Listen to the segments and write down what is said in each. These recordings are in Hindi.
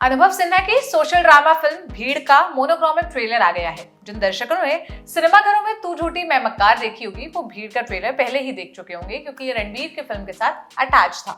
अनुभव सिन्हा की सोशल ड्रामा फिल्म भीड़ का मोनोक्रोमिक ट्रेलर आ गया है। जिन दर्शकों ने सिनेमाघरों में तू झूठी मैं मक्कार देखी होगी वो भीड़ का ट्रेलर पहले ही देख चुके होंगे, क्योंकि ये रणबीर के फिल्म के साथ अटैच था।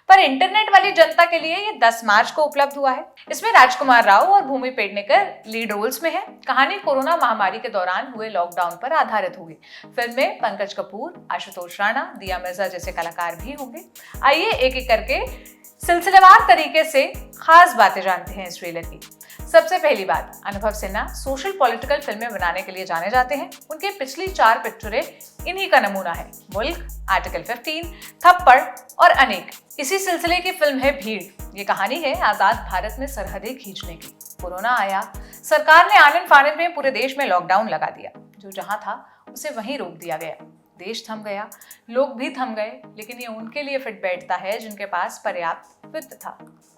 पर इंटरनेट वाली जनता के लिए ये 10 मार्च को उपलब्ध हुआ है। इसमें राजकुमार राव और भूमि पेडनेकर लीड रोल्स में है। कहानी कोरोना महामारी के दौरान हुए लॉकडाउन पर आधारित होगी। फिल्म में पंकज कपूर, आशुतोष राणा, दिया मिर्जा जैसे कलाकार भी होंगे। आइए एक एक करके सिलसिलेवार तरीके से खास बातें जानते हैं इस ट्रेलर की। सबसे पहली बात, अनुभव सिन्हा सोशल पॉलिटिकल फिल्में बनाने के लिए जाने जाते हैं। उनकी पिछली 4 पिक्चरें इन्हीं का नमूना है। मुल्क, आर्टिकल 15, थप्पड़ और अनेक। इसी सिलसिले की फिल्म है भीड़। ये कहानी है आजाद भारत में सरहदें खींचने की। कोरोना आया, सरकार ने आनन फानन में पूरे देश में लॉकडाउन लगा दिया। जो जहां था उसे वहीं रोक दिया गया। देश थम गया, लोग भी थम गए, लेकिन ये उनके लिए फिट बैठता है जिनके पास पर्याप्त वित्त था,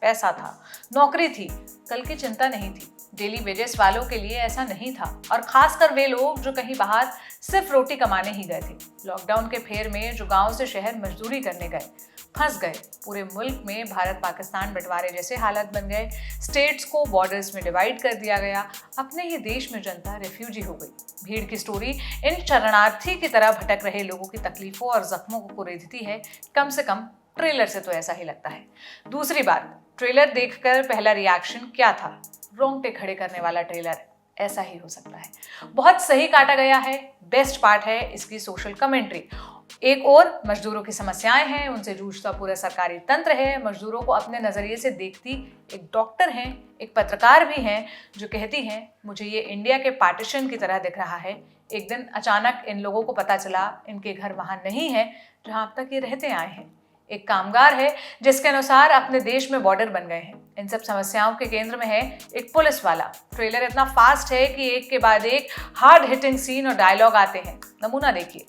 पैसा था, नौकरी थी, कल की चिंता नहीं थी। डेली वेजेस वालों के लिए ऐसा नहीं था, और खासकर वे लोग जो कहीं बाहर सिर्फ रोटी कमाने ही गए थे। लॉकडाउन के फेर में जो गांव से शहर मजदूरी करने गए, फंस गए। पूरे मुल्क में भारत पाकिस्तान बंटवारे जैसे हालत बन गए। स्टेट्स को बॉर्डर्स में डिवाइड कर दिया गया। अपने ही देश में जनता रेफ्यूजी हो गई। भीड़ की स्टोरी इन शरणार्थी की तरह भटक रहे लोगों की तकलीफों और जख्मों को कुरेदती है। कम से कम ट्रेलर से तो ऐसा ही लगता है। दूसरी बात, ट्रेलर देखकर पहला रिएक्शन क्या था? रोंगटे खड़े करने वाला ट्रेलर ऐसा ही हो सकता है। बहुत सही काटा गया है। बेस्ट पार्ट है इसकी सोशल कमेंट्री। एक और मजदूरों की समस्याएं हैं, उनसे जूझता पूरा सरकारी तंत्र है। मजदूरों को अपने नजरिए से देखती एक डॉक्टर हैं, एक पत्रकार भी हैं, जो कहती हैं मुझे ये इंडिया के पार्टीशन की तरह दिख रहा है। एक दिन अचानक इन लोगों को पता चला इनके घर वहां नहीं है जहां अब तक ये रहते आए हैं। एक कामगार है जिसके अनुसार अपने देश में बॉर्डर बन गए हैं। इन सब समस्याओं के केंद्र में है एक पुलिस वाला। ट्रेलर इतना फास्ट है कि एक के बाद एक हार्ड हिटिंग सीन और डायलॉग आते हैं। नमूना देखिए।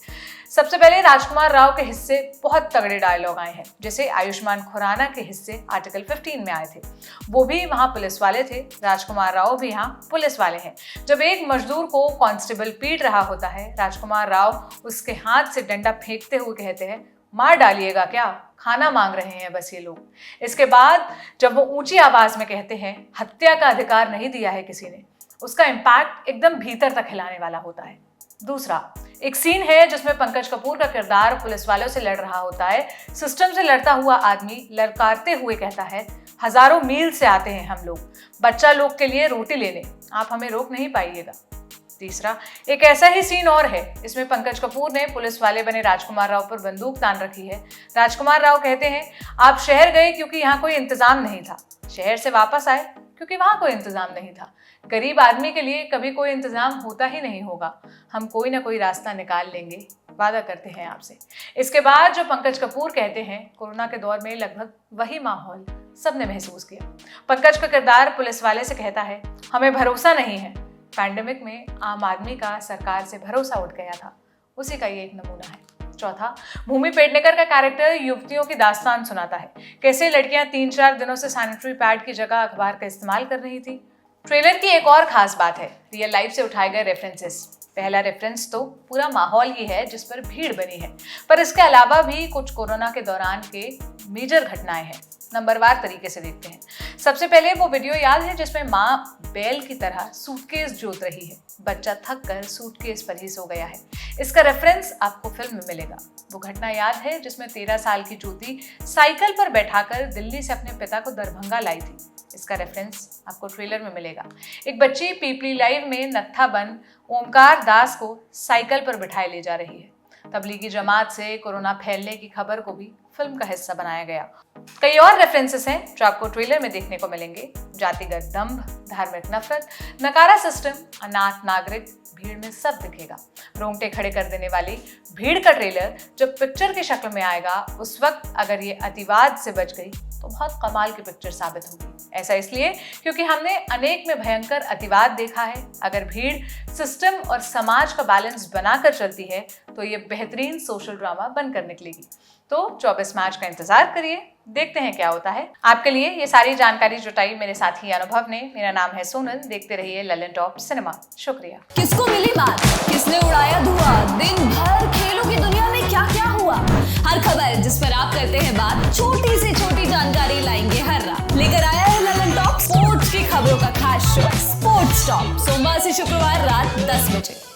सबसे पहले राजकुमार राव के हिस्से बहुत तगड़े डायलॉग आए हैं, जैसे आयुष्मान खुराना के हिस्से आर्टिकल 15 में आए थे। वो भी वहां पुलिस वाले थे। राजकुमार राव भी यहाँ पुलिस वाले हैं। जब एक मजदूर को कांस्टेबल पीट रहा होता है, राजकुमार राव उसके हाथ से डंडा फेंकते हुए कहते हैं मार डालिएगा क्या, खाना मांग रहे हैं बस ये लोग। इसके बाद जब वो ऊंची आवाज में कहते हैं हत्या का अधिकार नहीं दिया है किसी ने, उसका इम्पैक्ट एकदम भीतर तक हिलाने वाला होता है। दूसरा, एक सीन है जिसमें पंकज कपूर का किरदार पुलिस वालों से लड़ रहा होता है। सिस्टम से लड़ता हुआ आदमी ललकारते हुए कहता है हजारों मील से आते हैं हम लोग बच्चा लोग के लिए रोटी लेने, आप हमें रोक नहीं पाइएगा। तीसरा, एक ऐसा ही सीन और है। इसमें पंकज कपूर ने पुलिस वाले बने राजकुमार राव पर बंदूक तान रखी है। राजकुमार राव कहते हैं आप शहर गए क्योंकि यहाँ कोई इंतजाम नहीं था, शहर से वापस आए क्योंकि वहां कोई इंतजाम नहीं था। गरीब आदमी के लिए कभी कोई इंतजाम होता ही नहीं होगा। हम कोई ना कोई रास्ता निकाल लेंगे, वादा करते हैं आपसे। इसके बाद जो पंकज कपूर कहते हैं, कोरोना के दौर में लगभग वही माहौल सबने महसूस किया। पंकज का किरदार पुलिस वाले से कहता है हमें भरोसा नहीं है। पैंडेमिक में आम आदमी का सरकार से भरोसा उठ गया था, उसी का ये एक नमूना है। चौथा, भूमि पेडनेकर का कैरेक्टर युवतियों की दास्तान सुनाता है। कैसे लड़कियां 3-4 दिनों से सैनिटरी पैड की जगह अखबार का इस्तेमाल कर रही थी। ट्रेलर की एक और खास बात है रियल लाइफ से उठाए गए रेफरेंसेस। पहला रेफरेंस तो पूरा माहौल ही है जिस पर भीड़ बनी है, पर इसके अलावा भी कुछ कोरोना के दौरान के मेजर घटनाएं हैं। नंबरवार तरीके से देखते हैं। सबसे पहले वो वीडियो याद है जिसमें माँ बैल की तरह सूटकेस जोत रही है। बच्चा थक कर सूटकेस पर ही सो गया है। इसका रेफरेंस आपको फिल्म में मिलेगा। वो घटना याद है जिसमें 13 साल की ज्योति साइकिल पर बैठाकर दिल्ली से अपने पिता को दरभंगा लाई थी। इसका रेफरेंस आपको ट्रेलर में मिलेगा। एक बच्ची पीपली लाइव में नत्था बन ओमकार दास को साइकिल पर बिठाए ले जा रही है। तबलीगी जमात से कोरोना फैलने की खबर को भी फिल्म का हिस्सा बनाया गया। कई और रेफरेंसेस हैं जो आपको ट्रेलर में देखने को मिलेंगे। जातिगत दंभ, धार्मिक नफरत, नकारा सिस्टम, अनाथ नागरिक, भीड़ में सब दिखेगा। रोंगटे खड़े कर देने वाली भीड़ का ट्रेलर जब पिक्चर की शक्ल में आएगा, उस वक्त अगर ये अतिवाद से बच गई तो बहुत कमाल की पिक्चर साबित होगी। ऐसा इसलिए क्योंकि हमने अनेक में भयंकर अतिवाद देखा है। अगर भीड़ सिस्टम और समाज का बैलेंस बनाकर चलती है तो ये बेहतरीन सोशल ड्रामा बनकर निकलेगी। तो 24 मार्च का इंतजार करिए, देखते हैं क्या होता है। आपके लिए ये सारी जानकारी जुटाई मेरे साथी अनुभव ने। मेरा नाम है सोनल। देखते रहिए ललन टॉप सिनेमा। शुक्रिया। किसको मिली बात, किसने उड़ाया धुआं, दिन भर खेलों की दुनिया में क्या क्या हुआ, हर खबर जिस पर आप करते हैं बात, छोटी से छोटी जानकारी लाएंगे हर रात। लेकर आया है ललन टॉप। स्टॉप सोमवार से शुक्रवार रात 10 बजे।